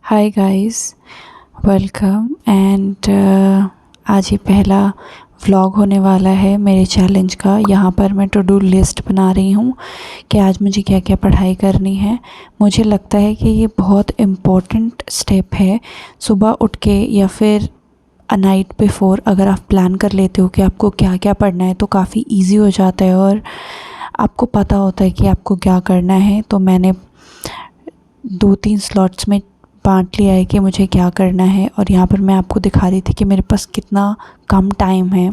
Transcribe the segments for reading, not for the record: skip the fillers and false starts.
Hi guys, welcome and आज ये पहला व्लॉग होने वाला है मेरे चैलेंज का। यहाँ पर मैं टू डू लिस्ट बना रही हूँ कि आज मुझे क्या क्या पढ़ाई करनी है। मुझे लगता है कि ये बहुत इम्पोर्टेंट स्टेप है। सुबह उठ के या फिर अ नाइट बिफोर अगर आप प्लान कर लेते हो कि आपको क्या क्या पढ़ना है तो काफ़ी इजी हो जाता है और आपको पता होता है कि आपको क्या करना है। तो मैंने 2-3 स्लॉट्स में बांट लिया है कि मुझे क्या करना है। और यहाँ पर मैं आपको दिखा रही थी कि मेरे पास कितना कम टाइम है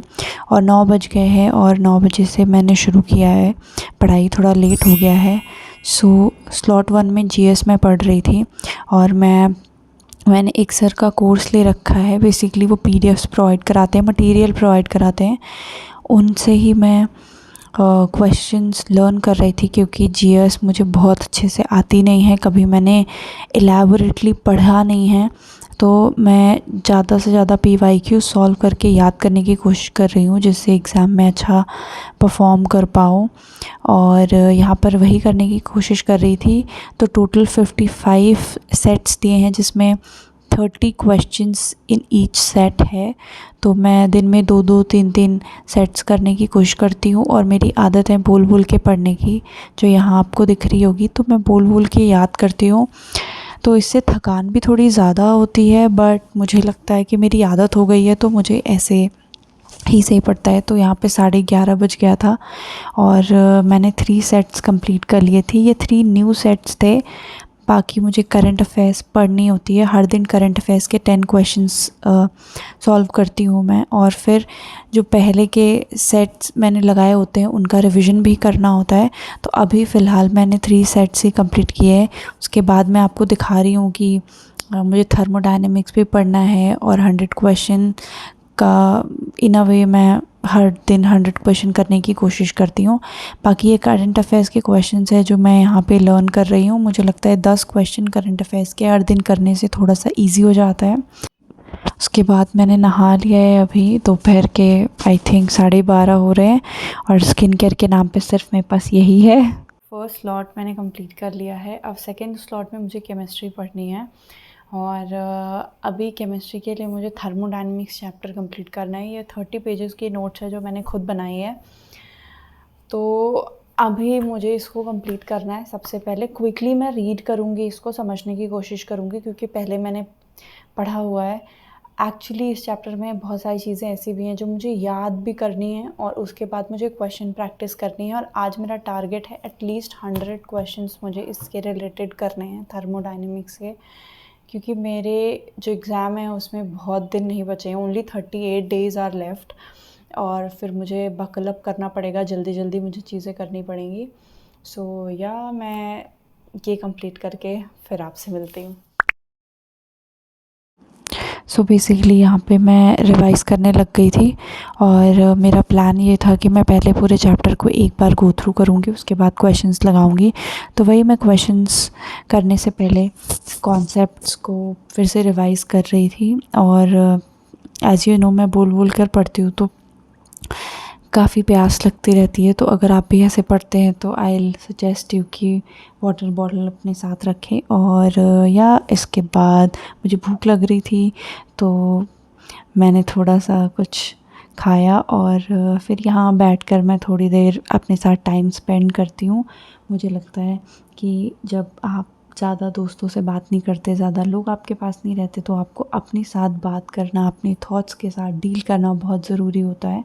और 9 बज गए हैं और 9 बजे से मैंने शुरू किया है। पढ़ाई थोड़ा लेट हो गया है। स्लॉट 1 में जीएस में पढ़ रही थी और मैंने एक सर का कोर्स ले रखा है। बेसिकली वो पीडीएफ्स प्रोवाइड कराते हैं, मटेरियल प्रोवाइड कराते हैं, उनसे ही मैं क्वेश्चंस लर्न कर रही थी क्योंकि जीएस मुझे बहुत अच्छे से आती नहीं है, कभी मैंने एलैबोरेटली पढ़ा नहीं है। तो मैं ज़्यादा से ज़्यादा पीवाईक्यू सॉल्व करके याद करने की कोशिश कर रही हूँ जिससे एग्ज़ाम में अच्छा परफॉर्म कर पाऊँ। और यहाँ पर वही करने की कोशिश कर रही थी। तो टोटल 55 सेट्स दिए हैं जिसमें 30 क्वेश्चंस इन ईच सेट है। तो मैं दिन में 2-2 3-3 सेट्स करने की कोशिश करती हूँ और मेरी आदत है बोल बोल के पढ़ने की, जो यहाँ आपको दिख रही होगी। तो मैं बोल बोल के याद करती हूँ, तो इससे थकान भी थोड़ी ज़्यादा होती है, बट मुझे लगता है कि मेरी आदत हो गई है तो मुझे ऐसे ही सही पड़ता है। तो यहाँ पे 11:30 बज गया था और मैंने 3 सेट्स कंप्लीट कर लिए थे। ये 3 न्यू सेट्स थे। बाकी मुझे करंट अफेयर्स पढ़नी होती है, हर दिन करंट अफेयर्स के 10 क्वेश्चंस सॉल्व करती हूँ मैं। और फिर जो पहले के सेट्स मैंने लगाए होते हैं उनका रिवीजन भी करना होता है। तो अभी फ़िलहाल मैंने 3 सेट्स ही कंप्लीट किए हैं। उसके बाद मैं आपको दिखा रही हूँ कि मुझे थर्मोडायनेमिक्स भी पढ़ना है और 100 क्वेश्चन का इन अ वे मैं हर दिन 100 क्वेश्चन करने की कोशिश करती हूँ। बाकी ये करंट अफेयर्स के क्वेश्चंस है जो मैं यहाँ पे लर्न कर रही हूँ। मुझे लगता है 10 क्वेश्चन करंट अफेयर्स के हर दिन करने से थोड़ा सा इजी हो जाता है। उसके बाद मैंने नहा लिया है। अभी दोपहर के आई थिंक 12:30 हो रहे हैं और स्किन केयर के नाम पे सिर्फ मेरे पास यही है। फर्स्ट स्लॉट मैंने कंप्लीट कर लिया है। अब सेकेंड स्लॉट में मुझे केमिस्ट्री पढ़नी है और अभी केमिस्ट्री के लिए मुझे थर्मोडायनेमिक्स चैप्टर कंप्लीट करना है। ये 30 पेजेस की नोट्स है जो मैंने खुद बनाई है। तो अभी मुझे इसको कंप्लीट करना है। सबसे पहले क्विकली मैं रीड करूँगी, इसको समझने की कोशिश करूँगी क्योंकि पहले मैंने पढ़ा हुआ है। एक्चुअली इस चैप्टर में बहुत सारी चीज़ें ऐसी भी हैं जो मुझे याद भी करनी है और उसके बाद मुझे क्वेश्चन प्रैक्टिस करनी है। और आज मेरा टारगेट है एटलीस्ट 100 क्वेश्चंस मुझे इसके रिलेटेड करने हैं, थर्मोडायनेमिक्स के, क्योंकि मेरे जो एग्ज़ाम है उसमें बहुत दिन नहीं बचे हैं। ओनली 38 डेज़ आर लेफ़्ट और फिर मुझे बकल अप करना पड़ेगा, जल्दी जल्दी मुझे चीज़ें करनी पड़ेंगी। सो या मैं ये कंप्लीट करके फिर आपसे मिलती हूँ। सो बेसिकली यहाँ पे मैं रिवाइज़ करने लग गई थी और मेरा प्लान ये था कि मैं पहले पूरे चैप्टर को एक बार गो थ्रू करूँगी, उसके बाद क्वेश्चंस लगाऊंगी। तो वही मैं क्वेश्चंस करने से पहले कॉन्सेप्ट्स को फिर से रिवाइज़ कर रही थी। और एज़ यू नो मैं बोल बोल कर पढ़ती हूँ तो काफ़ी प्यास लगती रहती है। तो अगर आप भी ऐसे पढ़ते हैं तो आई विल सजेस्ट यू कि वाटर बॉटल अपने साथ रखें। और या इसके बाद मुझे भूख लग रही थी तो मैंने थोड़ा सा कुछ खाया और फिर यहाँ बैठकर मैं थोड़ी देर अपने साथ टाइम स्पेंड करती हूँ। मुझे लगता है कि जब आप ज़्यादा दोस्तों से बात नहीं करते, ज़्यादा लोग आपके पास नहीं रहते, तो आपको अपने साथ बात करना, अपने थॉट्स के साथ डील करना बहुत ज़रूरी होता है।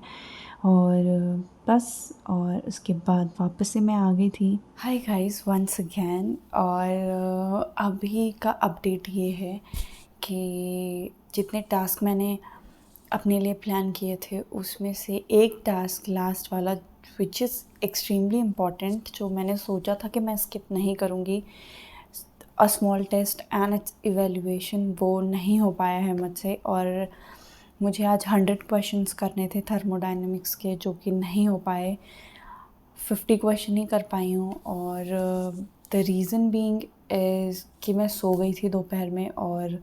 और बस, और उसके बाद वापस से मैं आ गई थी। Hi guys, once again. और अभी का अपडेट ये है कि जितने टास्क मैंने अपने लिए प्लान किए थे उसमें से एक टास्क लास्ट वाला विच इज़ एक्सट्रीमली इम्पॉर्टेंट, जो मैंने सोचा था कि मैं स्किप नहीं करूँगी, a small test and its evaluation, वो नहीं हो पाया है मुझसे। और मुझे आज 100 क्वेश्चंस करने थे थर्मोडायनेमिक्स के जो कि नहीं हो पाए। 50 क्वेश्चन ही कर पाई हूँ। और द रीज़न बीइंग इज़ कि मैं सो गई थी दोपहर में और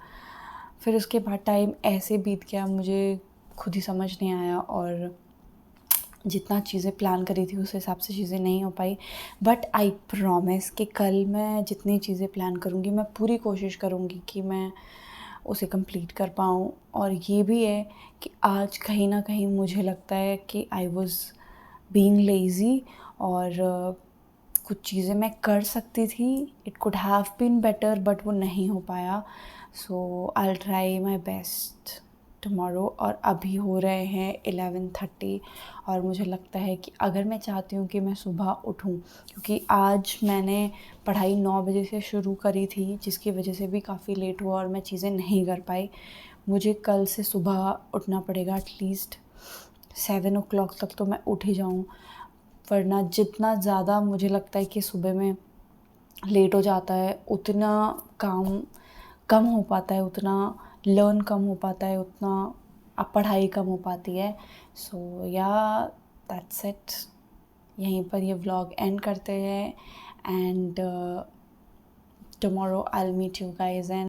फिर उसके बाद टाइम ऐसे बीत गया, मुझे खुद ही समझ नहीं आया। और जितना चीज़ें प्लान करी थी उस हिसाब से चीज़ें नहीं हो पाई, बट आई प्रॉमिस कि कल मैं जितनी चीज़ें प्लान करूँगी मैं पूरी कोशिश करूँगी कि मैं उसे कंप्लीट कर पाऊँ। और ये भी है कि आज कहीं ना कहीं मुझे लगता है कि आई वॉज़ बीइंग लेज़ी, और कुछ चीज़ें मैं कर सकती थी, it could have been better, but वो नहीं हो पाया। So I will try my best tomorrow. और अभी हो रहे हैं 11:30, और मुझे लगता है कि अगर मैं चाहती हूँ कि मैं सुबह उठूँ, क्योंकि आज मैंने पढ़ाई 9 बजे से शुरू करी थी, जिसकी वजह से भी काफ़ी लेट हुआ और मैं चीज़ें नहीं कर पाई। मुझे कल से सुबह उठना पड़ेगा, एटलीस्ट 7 o'clock तक तो मैं उठ ही जाऊँ, वरना जितना ज़्यादा मुझे लगता है कि सुबह में लेट हो जाता है उतना काम कम हो पाता है, उतना लर्न कम हो पाता है, उतना अब पढ़ाई कम हो पाती है। सो या दैट्स इट, यहीं पर ये व्लॉग एंड करते हैं, and tomorrow I will meet you guys and